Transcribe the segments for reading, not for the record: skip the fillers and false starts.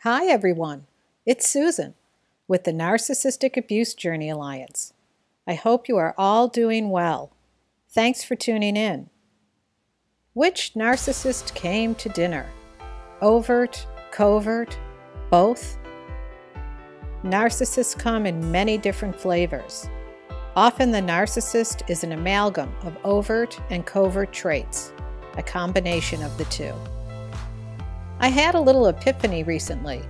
Hi everyone, it's Susan with the Narcissistic Abuse Journey Alliance. I hope you are all doing well. Thanks for tuning in. Which narcissist came to dinner? Overt, covert, both? Narcissists come in many different flavors. Often the narcissist is an amalgam of overt and covert traits, a combination of the two. I had a little epiphany recently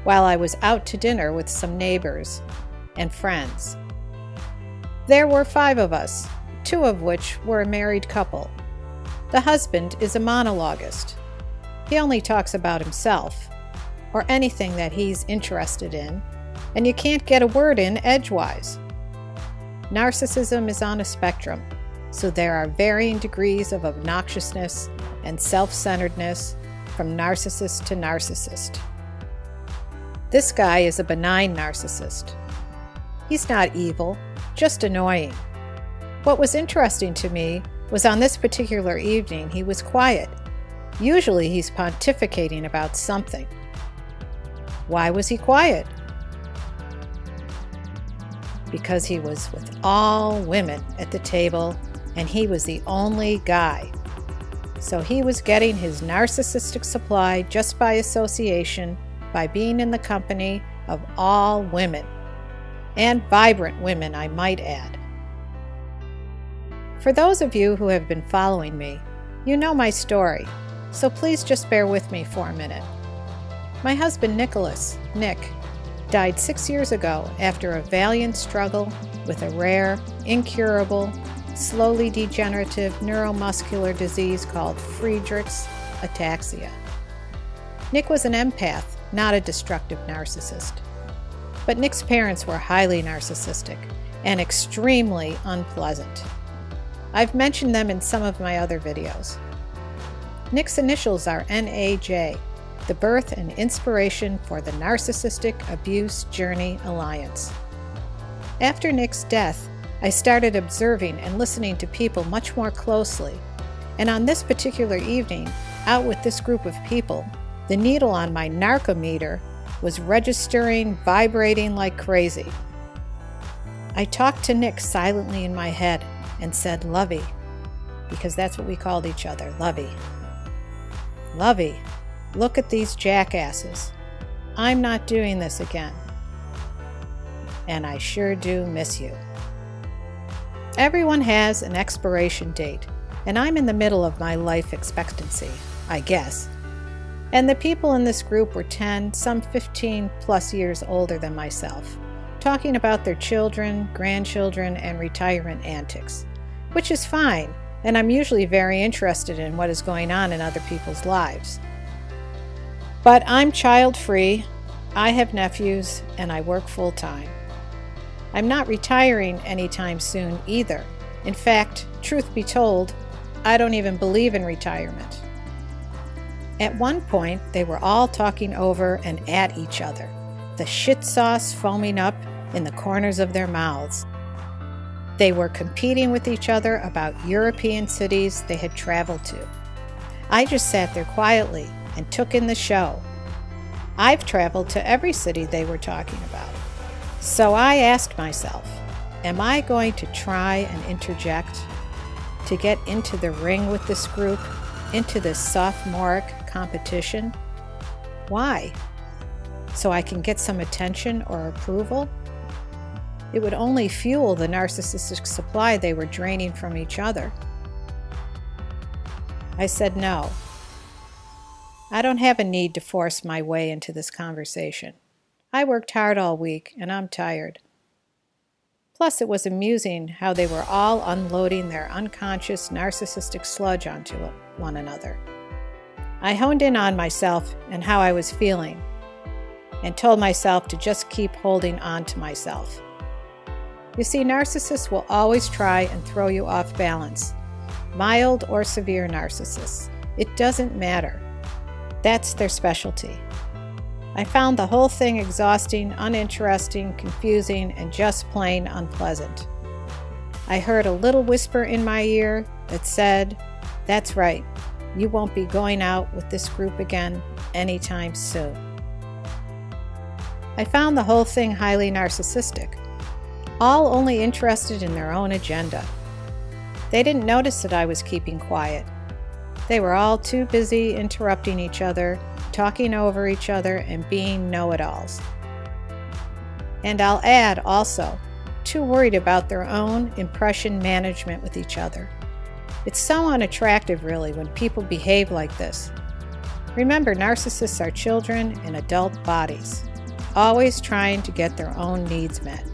while I was out to dinner with some neighbors and friends. There were 5 of us, 2 of which were a married couple. The husband is a monologist. He only talks about himself or anything that he's interested in, and you can't get a word in edgewise. Narcissism is on a spectrum, so there are varying degrees of obnoxiousness and self-centeredness from narcissist to narcissist. This guy is a benign narcissist. He's not evil, just annoying. What was interesting to me was on this particular evening he was quiet. Usually he's pontificating about something. Why was he quiet? Because he was with all women at the table and he was the only guy. So he was getting his narcissistic supply just by association, by being in the company of all women, and vibrant women, I might add. For those of you who have been following me, you know my story, so please just bear with me for a minute. My husband Nick, died 6 years ago after a valiant struggle with a rare, incurable, slowly degenerative neuromuscular disease called Friedreich's ataxia. Nick was an empath, not a destructive narcissist. But Nick's parents were highly narcissistic and extremely unpleasant. I've mentioned them in some of my other videos. Nick's initials are NAJ, the birth and inspiration for the Narcissistic Abuse Journey Alliance. After Nick's death, I started observing and listening to people much more closely, and on this particular evening, out with this group of people, the needle on my narcometer was registering, vibrating like crazy. I talked to Nick silently in my head and said, "Lovey," because that's what we called each other, Lovey. "Lovey, look at these jackasses. I'm not doing this again. And I sure do miss you." Everyone has an expiration date, and I'm in the middle of my life expectancy, I guess. And the people in this group were 10, some 15 plus years older than myself, talking about their children, grandchildren, and retirement antics, which is fine, and I'm usually very interested in what is going on in other people's lives. But I'm child-free, I have nephews, and I work full-time. I'm not retiring anytime soon either. In fact, truth be told, I don't even believe in retirement. At one point, they were all talking over and at each other, the shit sauce foaming up in the corners of their mouths. They were competing with each other about European cities they had traveled to. I just sat there quietly and took in the show. I've traveled to every city they were talking about. So I asked myself, am I going to try and interject to get into the ring with this group, into this sophomoric competition? Why? So I can get some attention or approval? It would only fuel the narcissistic supply they were draining from each other. I said no. I don't have a need to force my way into this conversation. I worked hard all week, and I'm tired. Plus, it was amusing how they were all unloading their unconscious narcissistic sludge onto one another. I honed in on myself and how I was feeling, and told myself to just keep holding on to myself. You see, narcissists will always try and throw you off balance. Mild or severe narcissists. It doesn't matter. That's their specialty. I found the whole thing exhausting, uninteresting, confusing, and just plain unpleasant. I heard a little whisper in my ear that said, "That's right, you won't be going out with this group again anytime soon." I found the whole thing highly narcissistic, all only interested in their own agenda. They didn't notice that I was keeping quiet. They were all too busy interrupting each other, talking over each other, and being know-it-alls. And I'll add also, too worried about their own impression management with each other. It's so unattractive, really, when people behave like this. Remember, narcissists are children in adult bodies, always trying to get their own needs met.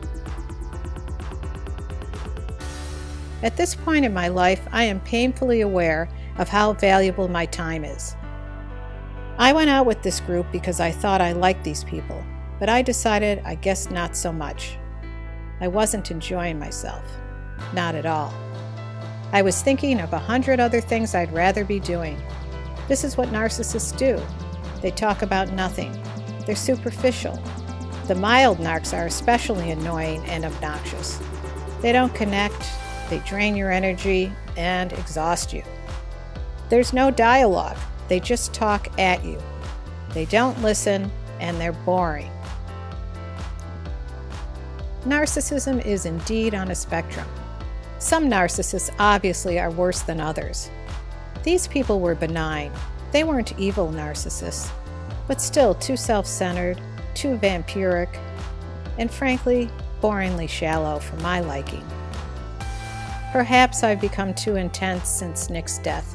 At this point in my life, I am painfully aware of how valuable my time is. I went out with this group because I thought I liked these people, but I decided I guess not so much. I wasn't enjoying myself. Not at all. I was thinking of 100 other things I'd rather be doing. This is what narcissists do. They talk about nothing. They're superficial. The mild narcs are especially annoying and obnoxious. They don't connect, they drain your energy and exhaust you. There's no dialogue. They just talk at you. They don't listen, and they're boring. Narcissism is indeed on a spectrum. Some narcissists obviously are worse than others. These people were benign. They weren't evil narcissists, but still too self-centered, too vampiric, and frankly, boringly shallow for my liking. Perhaps I've become too intense since Nick's death.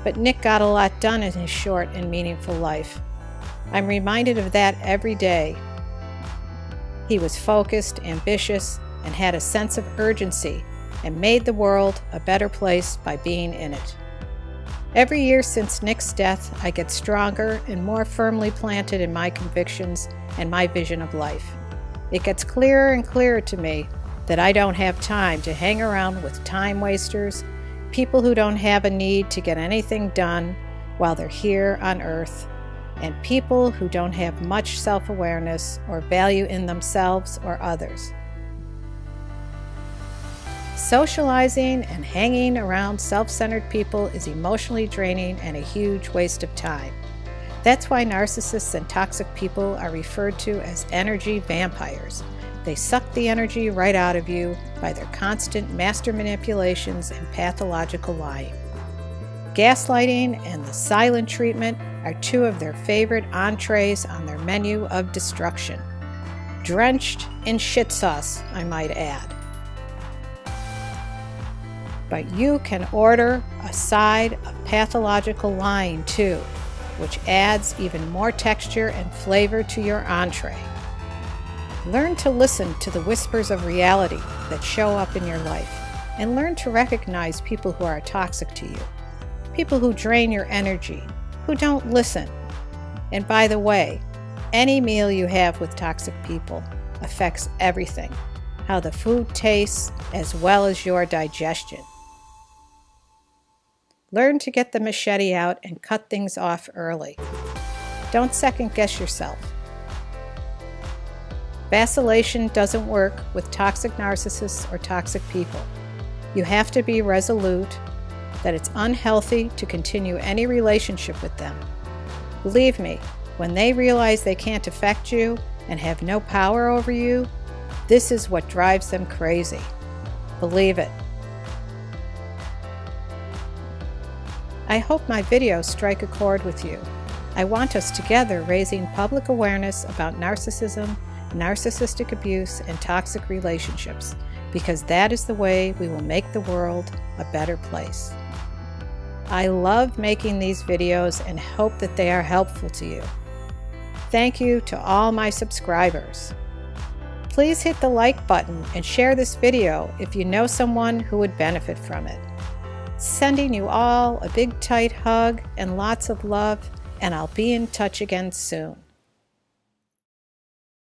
But Nick got a lot done in his short and meaningful life. I'm reminded of that every day. He was focused, ambitious, and had a sense of urgency, and made the world a better place by being in it. Every year since Nick's death, I get stronger and more firmly planted in my convictions and my vision of life. It gets clearer and clearer to me that I don't have time to hang around with time wasters, people who don't have a need to get anything done while they're here on Earth, and people who don't have much self-awareness or value in themselves or others. Socializing and hanging around self-centered people is emotionally draining and a huge waste of time. That's why narcissists and toxic people are referred to as energy vampires. They suck the energy right out of you by their constant master manipulations and pathological lying. Gaslighting and the silent treatment are two of their favorite entrees on their menu of destruction. Drenched in shit sauce, I might add. But you can order a side of pathological lying too, which adds even more texture and flavor to your entree. Learn to listen to the whispers of reality that show up in your life, and learn to recognize people who are toxic to you, people who drain your energy, who don't listen. And by the way, any meal you have with toxic people affects everything, how the food tastes as well as your digestion. Learn to get the machete out and cut things off early. Don't second guess yourself. Vacillation doesn't work with toxic narcissists or toxic people. You have to be resolute that it's unhealthy to continue any relationship with them. Believe me, when they realize they can't affect you and have no power over you, this is what drives them crazy. Believe it. I hope my videos strike a chord with you. I want us together raising public awareness about narcissism, narcissistic abuse, and toxic relationships, because that is the way we will make the world a better place. I love making these videos and hope that they are helpful to you. Thank you to all my subscribers. Please hit the like button and share this video if you know someone who would benefit from it. Sending you all a big tight hug and lots of love, and I'll be in touch again soon.